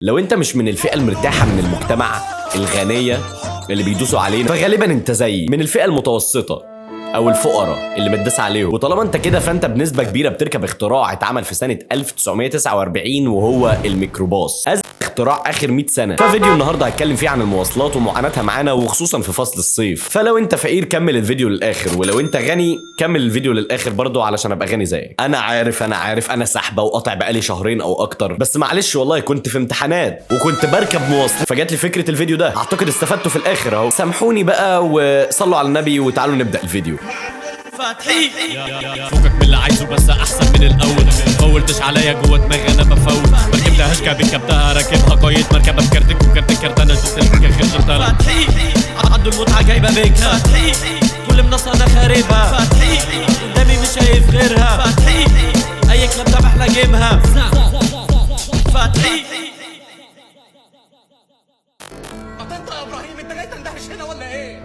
لو انت مش من الفئة المرتاحة من المجتمع الغنية اللي بيدوسوا علينا، فغالبا انت زيي من الفئة المتوسطة او الفقراء اللي متداس عليهم. وطالما انت كده فانت بنسبة كبيرة بتركب اختراع اتعمل في سنة 1949 وهو الميكروباص، اختراع اخر 100 سنه. ففيديو النهارده هتكلم فيه عن المواصلات ومعاناتها معانا، وخصوصا في فصل الصيف. فلو انت فقير كمل الفيديو للاخر، ولو انت غني كمل الفيديو للاخر برضو علشان ابقى غني زيك. انا عارف انا سحبه وقطع بقالي شهرين او اكتر، بس معلش والله كنت في امتحانات وكنت بركب مواصلات، فجات لي فكره الفيديو ده. اعتقد استفدتوا في الاخر اهو. سامحوني بقى وصلوا على النبي وتعالوا نبدا الفيديو. فتحي فوقك من اللي عايزه بس احسن من الاول. فولتش عليا جوه دماغي انا بفوت. ما ركبتهاش كبتها راكبها قايد مركبه بكارتك وكارت انا شفت لك خير. فتحي عنده المتعه جايبه بيكها. فتحي كل منصه انا خاربها. فتحي قدامي مش شايف غيرها. فتحي اي كلام ده احلى جيمها. فتحي انت يا ابراهيم انت جاي تندهش هنا ولا ايه؟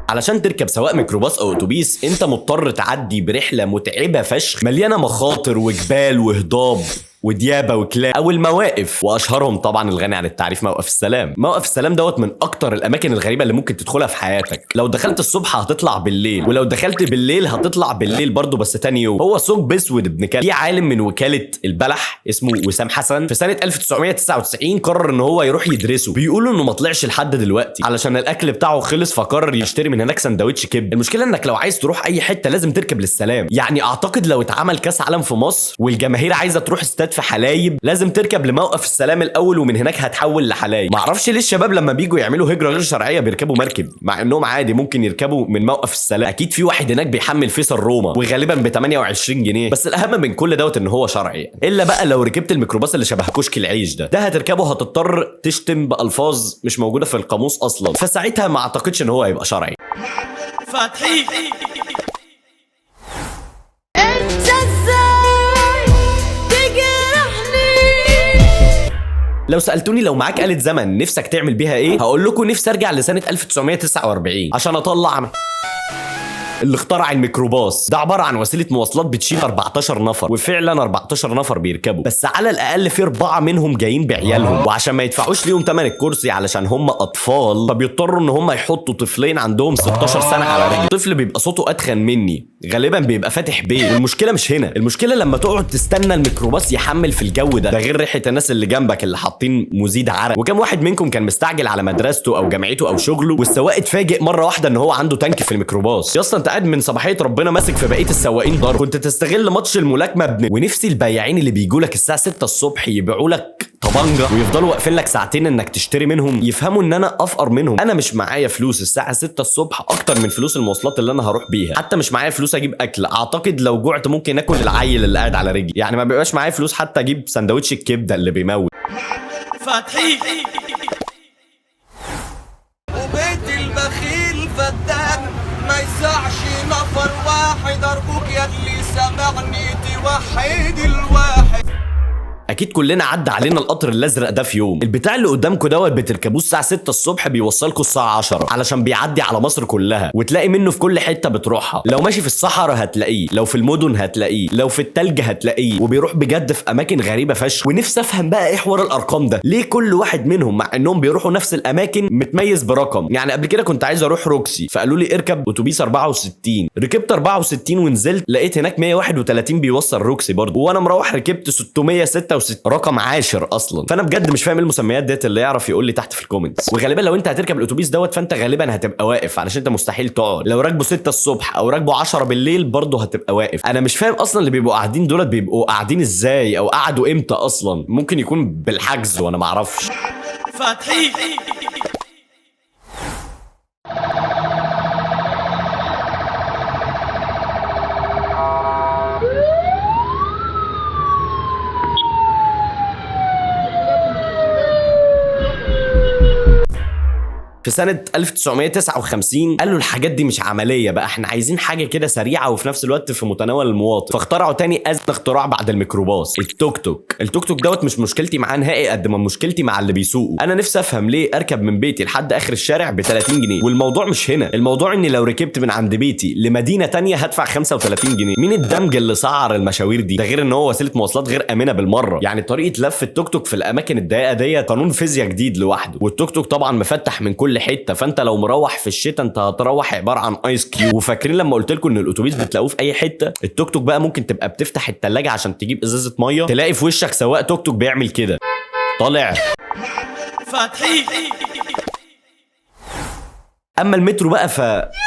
علشان تركب سواء ميكروباص او اتوبيس انت مضطر تعدي برحله متعبه فشخ، مليانه مخاطر وجبال وهضاب وديابه وكلاب او المواقف، واشهرهم طبعا الغني عن التعريف موقف السلام. موقف السلام دوت من اكتر الاماكن الغريبه اللي ممكن تدخلها في حياتك. لو دخلت الصبح هتطلع بالليل، ولو دخلت بالليل هتطلع بالليل برضه بس تاني يوم. هو ثقب باسود ابن كلب. في عالم من وكاله البلح اسمه وسام حسن في سنه 1999 قرر ان هو يروح يدرسه. بيقولوا انه ما طلعش لحد دلوقتي علشان الاكل بتاعه خلص، فقرر يشتري من هناك سندوتش كبده. المشكله انك لو عايز تروح اي حته لازم تركب للسلام. يعني اعتقد لو اتعمل كاس عالم في مصر والجماهير عايزه تروح استاد في حلايب لازم تركب لموقف السلام الاول، ومن هناك هتحول لحلايب. معرفش ليه الشباب لما بيجوا يعملوا هجره غير شرعيه بيركبوا مركب، مع انهم عادي ممكن يركبوا من موقف السلام. اكيد في واحد هناك بيحمل فيصل روما وغالبا ب 28 جنيه، بس الاهم من كل دوت ان هو شرعي يعني. الا بقى لو ركبت الميكروباص اللي شبه كشك العيش ده هتركبه هتضطر تشتم بالفاظ مش موجوده في القاموس اصلا، فساعتها ما اعتقدش ان هو هيبقى شرعي. فتحي لو سألتوني لو معاك آلة زمن نفسك تعمل بيها ايه، هقول لكم نفسي ارجع لسنة 1949 عشان اطلع اللي اخترع الميكروباص. ده عباره عن وسيله مواصلات بتشيل 14 نفر، وفعلا 14 نفر بيركبوا، بس على الاقل في 4 منهم جايين بعيالهم، وعشان ما يدفعوش ليهم ثمن الكرسي علشان هم اطفال فبيضطروا ان هم يحطوا طفلين عندهم 16 سنه على رجل. طفل بيبقى صوته اتخن مني، غالبا بيبقى فاتح بيه. والمشكله مش هنا، المشكله لما تقعد تستنى الميكروباص يحمل في الجو ده غير ريحه الناس اللي جنبك اللي حاطين مزيد عرق. وكم واحد منكم كان مستعجل على مدرسته او جامعته او شغله والسواق اتفاجئ مره واحده ان هو عنده تانك في الميكروباص؟ يا اسطى انت قاعد من صباحيه ربنا ماسك في بقيه السواقين ضرب. كنت تستغل ماتش الملاكمه ونفسي البياعين اللي بيجوا لك الساعه 6 الصبح يبيعوا لك طبنجه ويفضلوا واقفين لك ساعتين انك تشتري منهم، يفهموا ان انا افقر منهم. انا مش معايا فلوس الساعه 6 الصبح اكتر من فلوس المواصلات اللي انا هروح بيها، حتى مش معايا فلوس اجيب اكل. اعتقد لو جوعت ممكن اكل العيل اللي قاعد على رجلي، يعني ما بيبقاش معايا فلوس حتى اجيب سندوتش الكبده اللي بيموت. فتحي وبيت البخيل فتان ما يسعش نفر واحد. ارجوك يا اللي سامعني توحد الواحد. اكيد كلنا عدى علينا القطر الازرق ده في يوم. البتاع اللي قدامكم دوت بتركبوه الساعه 6 الصبح بيوصلكوا الساعه 10 علشان بيعدي على مصر كلها، وتلاقي منه في كل حته بتروحها. لو ماشي في الصحراء هتلاقيه، لو في المدن هتلاقيه، لو في التلج هتلاقيه، وبيروح بجد في اماكن غريبه فشخ. ونفسي افهم بقى ايه حوار الارقام ده، ليه كل واحد منهم مع انهم بيروحوا نفس الاماكن متميز برقم؟ يعني قبل كده كنت عايز اروح روكسي فقالوا لي اركب اتوبيس 64، ركبت 64 ونزلت لقيت هناك 131 بيوصل روكسي برضه، وانا مروح ركبت 666 رقم عاشر اصلا. فانا بجد مش فاهم المسميات ديت، اللي يعرف يقول لي تحت في الكومنتس. وغالبا لو انت هتركب الاتوبيس دوت فانت غالبا هتبقى واقف علشان انت مستحيل تقعد. لو راكبه 6 الصبح او راكبه 10 بالليل برضه هتبقى واقف. انا مش فاهم اصلا اللي بيبقوا قاعدين دولت بيبقوا قاعدين ازاي او قعدوا امتى اصلا. ممكن يكون بالحجز وانا ما اعرفش. فتحي في سنة 1959 قالوا الحاجات دي مش عملية بقى، احنا عايزين حاجة كده سريعة وفي نفس الوقت في متناول المواطن، فاخترعوا تاني أذكى اختراع بعد الميكروباص، التوك توك. التوك توك دوت مش مشكلتي معاه نهائي قد ما مشكلتي مع اللي بيسوقه. انا نفسي افهم ليه اركب من بيتي لحد اخر الشارع ب 30 جنيه، والموضوع مش هنا، الموضوع اني لو ركبت من عند بيتي لمدينة تانية هدفع 35 جنيه. مين الدمج اللي سعر المشاوير دي؟ ده غير ان هو وسيلة مواصلات غير امنة بالمرة، يعني طريقة لف التوك توك في الاماكن الضيقة دي قانون فيزياء جديد لوحده. والتوك توك طبعا مفتح من كل حتة، فانت لو مروح في الشتاء انت هتروح عبارة عن ايس كيوب. وفاكرين لما قلت لكم ان الاتوبيس بتلاقوه في اي حتة؟ التوك توك بقى ممكن تبقى بتفتح التلاجة عشان تجيب ازازة مية، تلاقي في وشك سواق توك توك بيعمل كده طالع فتحي. اما المترو بقى فتحي.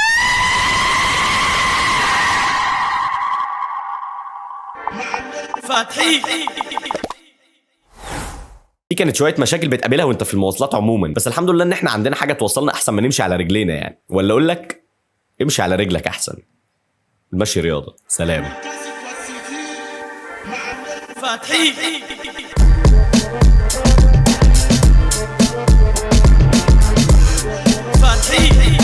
دي كانت شويه مشاكل بتقابلها وانت في المواصلات عموما، بس الحمد لله ان احنا عندنا حاجه توصلنا احسن ما نمشي على رجلينا يعني. ولا اقول لك امشي على رجلك احسن، المشي رياضه. سلام. فتحي. فتحي.